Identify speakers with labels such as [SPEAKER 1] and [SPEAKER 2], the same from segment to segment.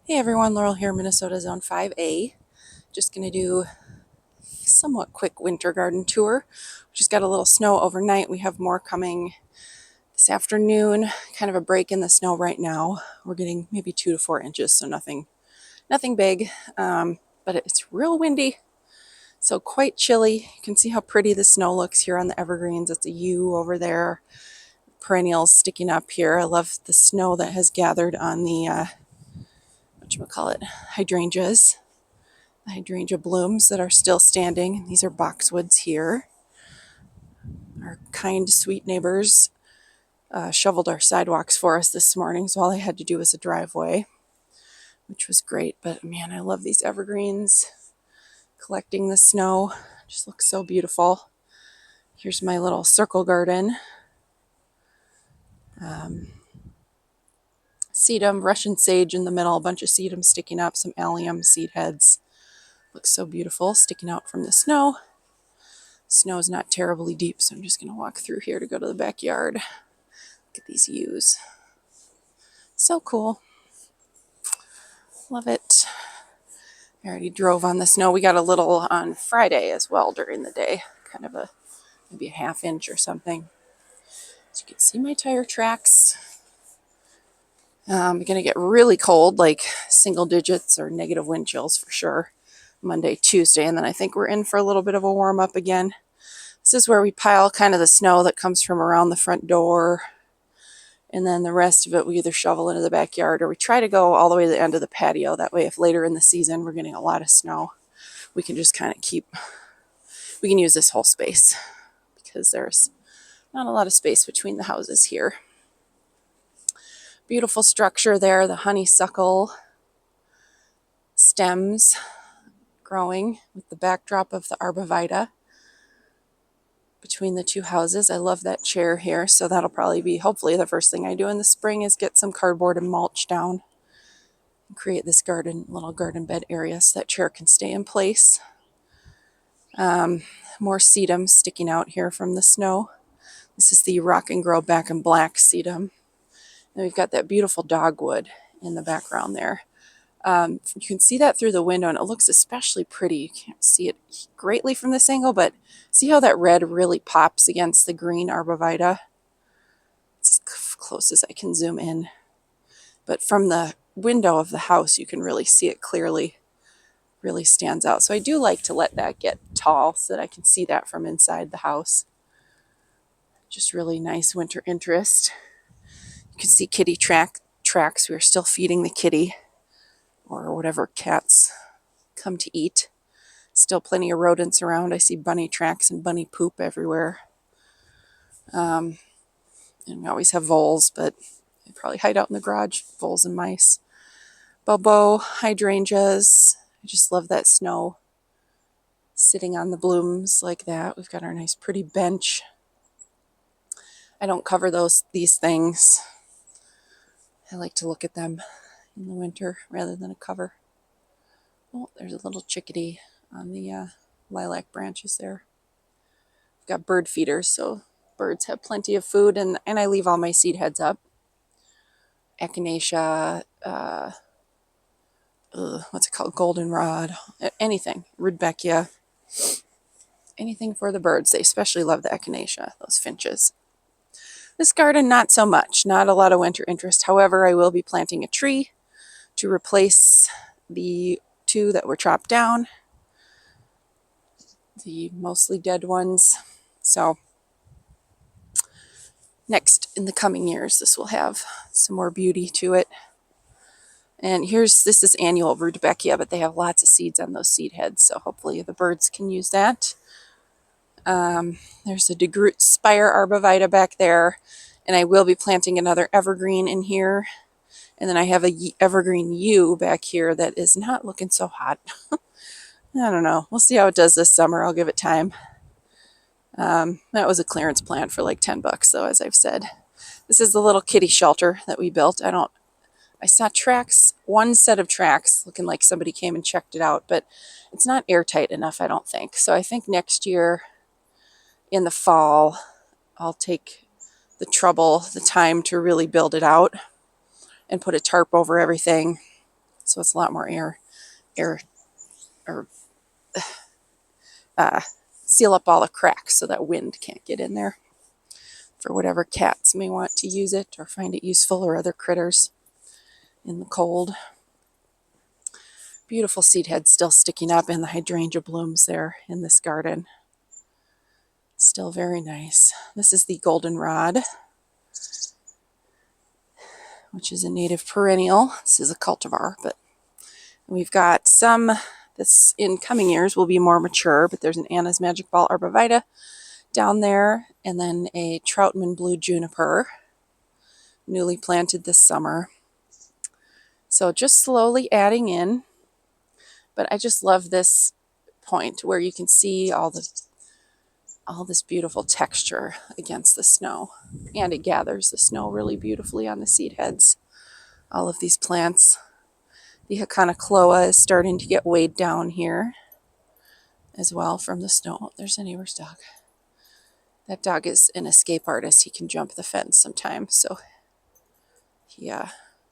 [SPEAKER 1] Hey everyone, Laurel here, Minnesota Zone 5A. Just going to do a somewhat quick winter garden tour. We just got a little snow overnight. We have more coming this afternoon. Kind of a break in the snow right now. We're getting maybe 2 to 4 inches, so nothing big. But it's real windy, so quite chilly. You can see how pretty the snow looks here on the evergreens. It's a U over there. Perennials sticking up here. I love the snow that has gathered on the whatchamacallit, hydrangeas. The hydrangea blooms that are still standing. These are boxwoods here. Our kind, sweet neighbors shoveled our sidewalks for us this morning, so all I had to do was a driveway, which was great. But man, I love these evergreens. Collecting the snow just looks so beautiful. Here's my little circle garden. Sedum, Russian sage in the middle, a bunch of sedum sticking up, some allium seed heads. Looks so beautiful sticking out from the snow. Snow is not terribly deep, so I'm just going to walk through here to go to the backyard. Look at these yews. So cool. Love it. I already drove on the snow. We got a little on Friday as well during the day. Kind of maybe a half inch or something. So you can see my tire tracks. We're going to get really cold, like single digits or negative wind chills for sure. Monday, Tuesday, and then I think we're in for a little bit of a warm up again. This is where we pile kind of the snow that comes from around the front door. And then the rest of it we either shovel into the backyard or we try to go all the way to the end of the patio. That way if later in the season we're getting a lot of snow, we can just kind of we can use this whole space because there's not a lot of space between the houses here. Beautiful structure there, the honeysuckle stems growing with the backdrop of the arborvitae between the two houses. I love that chair here, so that'll probably be hopefully the first thing I do in the spring is get some cardboard and mulch down and create this little garden bed area so that chair can stay in place. More sedum sticking out here from the snow. This is the Rock and Grow Back in Black sedum. And we've got that beautiful dogwood in the background there. You can see that through the window, and it looks especially pretty. You can't see it greatly from this angle, but see how that red really pops against the green arborvitae? It's as close as I can zoom in. But from the window of the house, you can really see it clearly. Really stands out. So I do like to let that get tall so that I can see that from inside the house. Just really nice winter interest. You can see kitty tracks. We're still feeding the kitty or whatever cats come to eat. Still plenty of rodents around. I see bunny tracks and bunny poop everywhere. And we always have voles, but they probably hide out in the garage, voles and mice. Bobo, hydrangeas. I just love that snow sitting on the blooms like that. We've got our nice pretty bench. I don't cover these things. I like to look at them in the winter rather than a cover. Oh, there's a little chickadee on the lilac branches there. I've got bird feeders, so birds have plenty of food, and I leave all my seed heads up. Echinacea, what's it called? Goldenrod, anything. Rudbeckia, anything for the birds. They especially love the echinacea, those finches. This garden, not so much. Not a lot of winter interest. However, I will be planting a tree to replace the 2 that were chopped down, the mostly dead ones. So next, in the coming years, this will have some more beauty to it. And this is annual Rudbeckia, but they have lots of seeds on those seed heads, so hopefully the birds can use that. There's a DeGroot Spire arborvitae back there, and I will be planting another evergreen in here. And then I have a evergreen yew back here that is not looking so hot. I don't know. We'll see how it does this summer. I'll give it time. That was a clearance plant for like $10 though, as I've said. This is the little kitty shelter that we built. I saw tracks, one set of tracks looking like somebody came and checked it out, but it's not airtight enough, I don't think. So I think next year in the fall, I'll take the time to really build it out and put a tarp over everything so it's a lot more air or seal up all the cracks so that wind can't get in there for whatever cats may want to use it or find it useful, or other critters in the cold. Beautiful seed heads still sticking up, and the hydrangea blooms there in this garden. Still very nice. This is the goldenrod, which is a native perennial. This is a cultivar, but we've got some this in coming years will be more mature, but there's an Anna's Magic Ball arborvitae down there, and then a Troutman blue juniper, newly planted this summer. So just slowly adding in, but I just love this point where you can see all this beautiful texture against the snow, and it gathers the snow really beautifully on the seed heads. All of these plants. The Hakanakloa is starting to get weighed down here as well from the snow. There's a neighbor's dog. That dog is an escape artist. He can jump the fence sometimes, so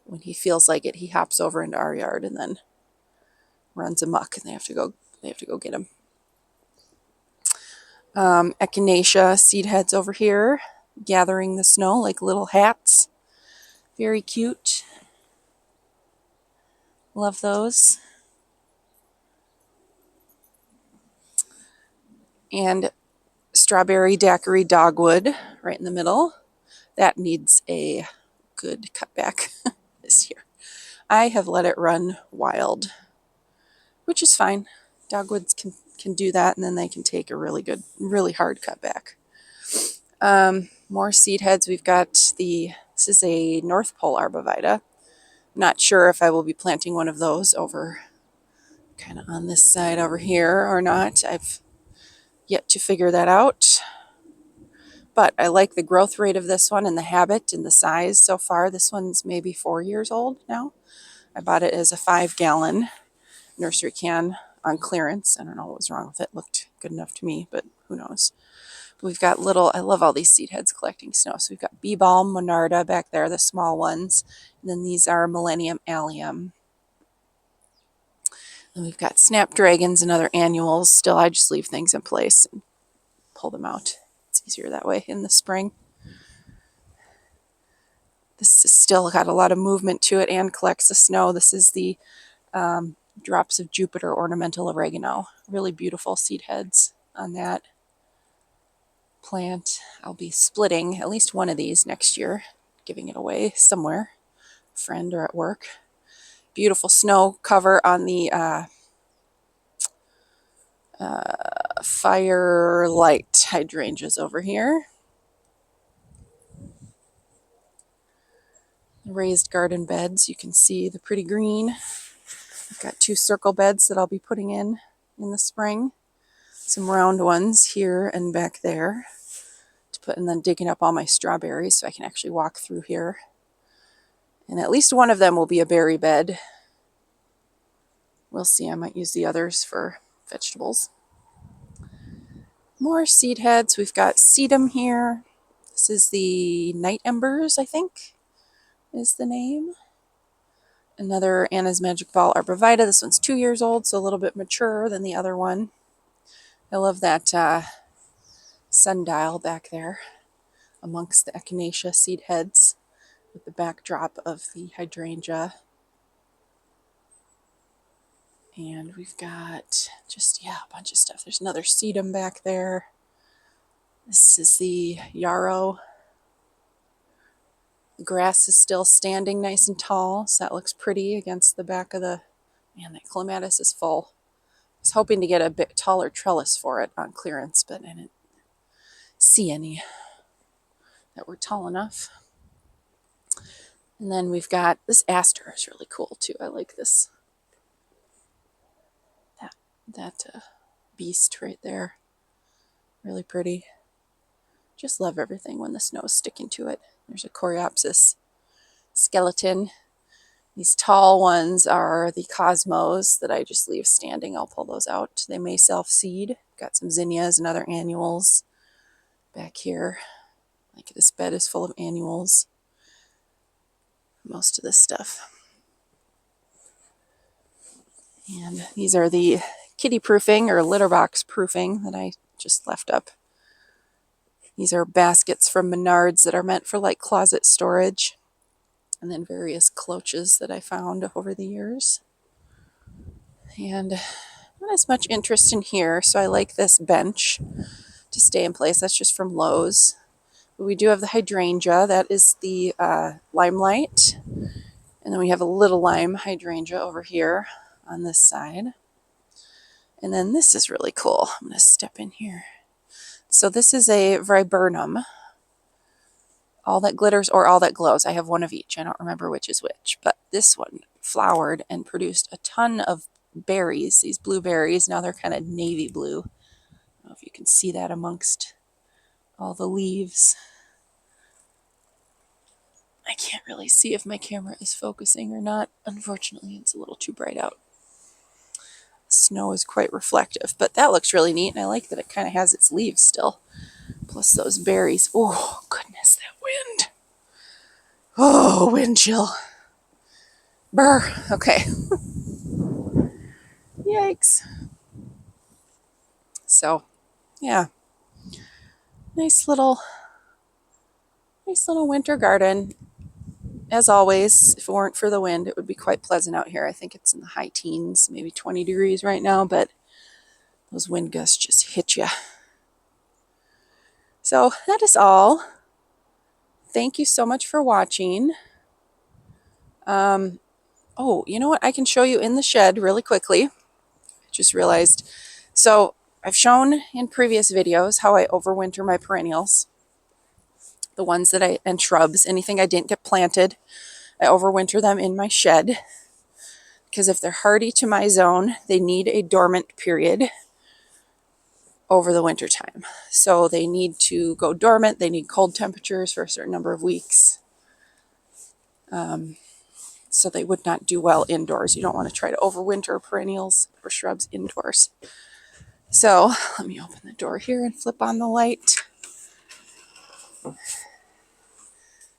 [SPEAKER 1] when he feels like it, he hops over into our yard and then runs amok, and they have to go get him. Echinacea seed heads over here, gathering the snow like little hats. Very cute. Love those. And strawberry daiquiri dogwood right in the middle. That needs a good cutback this year. I have let it run wild, which is fine. Dogwoods can do that, and then they can take a really hard cutback. More seed heads. We've got this is a North Pole arborvitae. Not sure if I will be planting one of those over kind of on this side over here or not. I've yet to figure that out. But I like the growth rate of this one and the habit and the size so far. This one's maybe 4 years old now. I bought it as a 5-gallon nursery can on clearance. I don't know what was wrong with it. It looked good enough to me, but who knows. We've got I love all these seed heads collecting snow. So we've got bee balm monarda back there, the small ones. And then these are Millennium allium. And we've got snapdragons and other annuals. Still, I just leave things in place and pull them out. It's easier that way in the spring. This has still got a lot of movement to it and collects the snow. This is the Drops of Jupiter ornamental oregano. Really beautiful seed heads on that plant. I'll be splitting at least one of these next year, giving it away somewhere, a friend or at work. Beautiful snow cover on the Firelight hydrangeas over here. Raised garden beds. You can see the pretty green. I've got 2 circle beds that I'll be putting in the spring. Some round ones here and back there to put, and then digging up all my strawberries so I can actually walk through here. And at least one of them will be a berry bed. We'll see. I might use the others for vegetables. More seed heads. We've got sedum here. This is the Night Embers, I think is the name. Another Anna's Magic Ball arborvitae. This one's 2 years old, so a little bit maturer than the other one. I love that sundial back there amongst the echinacea seed heads with the backdrop of the hydrangea. And we've got just, a bunch of stuff. There's another sedum back there. This is the yarrow. The grass is still standing nice and tall, so that looks pretty against the back of the... Man, that clematis is full. I was hoping to get a bit taller trellis for it on clearance, but I didn't see any that were tall enough. And then we've got this aster is really cool too. I like this. That beast right there. Really pretty. Just love everything when the snow is sticking to it. There's a Coreopsis skeleton. These tall ones are the Cosmos that I just leave standing. I'll pull those out. They may self-seed. Got some zinnias and other annuals back here. Like this bed is full of annuals. Most of this stuff. And these are the kitty proofing or litter box proofing that I just left up. These are baskets from Menards that are meant for like closet storage. And then various cloches that I found over the years. And not as much interest in here, so I like this bench to stay in place. That's just from Lowe's. But we do have the hydrangea. That is the limelight. And then we have a little lime hydrangea over here on this side. And then this is really cool. I'm going to step in here. So this is a viburnum. All that glitters or all that glows. I have one of each. I don't remember which is which. But this one flowered and produced a ton of berries, these blueberries. Now they're kind of navy blue. I don't know if you can see that amongst all the leaves. I can't really see if my camera is focusing or not. Unfortunately, it's a little too bright out. Snow is quite reflective, but that looks really neat, and I like that it kind of has its leaves still. Plus those berries. Oh, goodness, that wind. Oh, wind chill. Brr. Okay. Yikes. So, yeah. Nice little winter garden. As always, if it weren't for the wind, it would be quite pleasant out here. I think it's in the high teens, maybe 20 degrees right now, but those wind gusts just hit you. So that is all. Thank you so much for watching. Oh, you know what? I can show you in the shed really quickly. I just realized. So I've shown in previous videos how I overwinter my perennials. The ones that and shrubs, anything I didn't get planted, I overwinter them in my shed. Because if they're hardy to my zone, they need a dormant period over the winter time. So they need to go dormant. They need cold temperatures for a certain number of weeks. So they would not do well indoors. You don't want to try to overwinter perennials or shrubs indoors. So let me open the door here and flip on the light.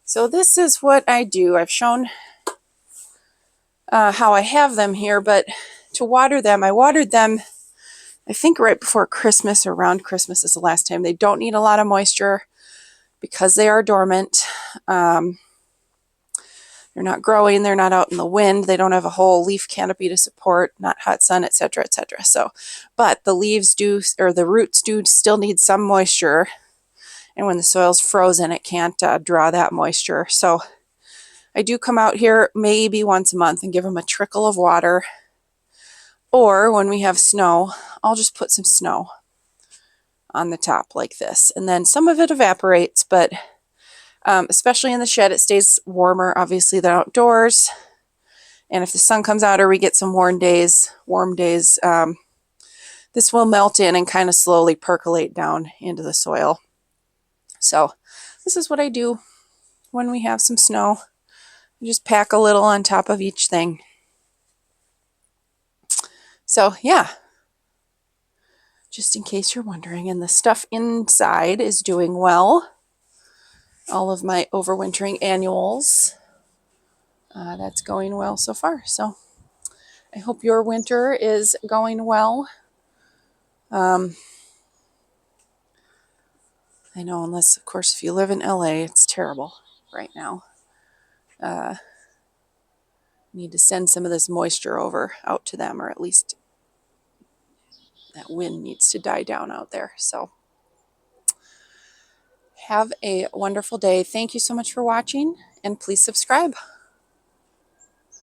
[SPEAKER 1] So this is what I do. I've shown how I have them here, but to water them, I watered them, I think right before Christmas or around Christmas is the last time. They don't need a lot of moisture because they are dormant. They're not growing, they're not out in the wind, they don't have a whole leaf canopy to support, not hot sun, etc., etc. So, but the leaves do, or the roots do still need some moisture. And when the soil's frozen, it can't draw that moisture. So I do come out here maybe once a month and give them a trickle of water. Or when we have snow, I'll just put some snow on the top like this. And then some of it evaporates, but especially in the shed, it stays warmer, obviously, than outdoors. And if the sun comes out or we get some warm days, this will melt in and kind of slowly percolate down into the soil. So this is what I do when we have some snow. I just pack a little on top of each thing. So yeah, just in case you're wondering. And the stuff inside is doing well. All of my overwintering annuals, that's going well so far. So I hope your winter is going well. I know, unless, of course, if you live in LA, it's terrible right now. Need to send some of this moisture out to them, or at least that wind needs to die down out there. So have a wonderful day. Thank you so much for watching, and please subscribe.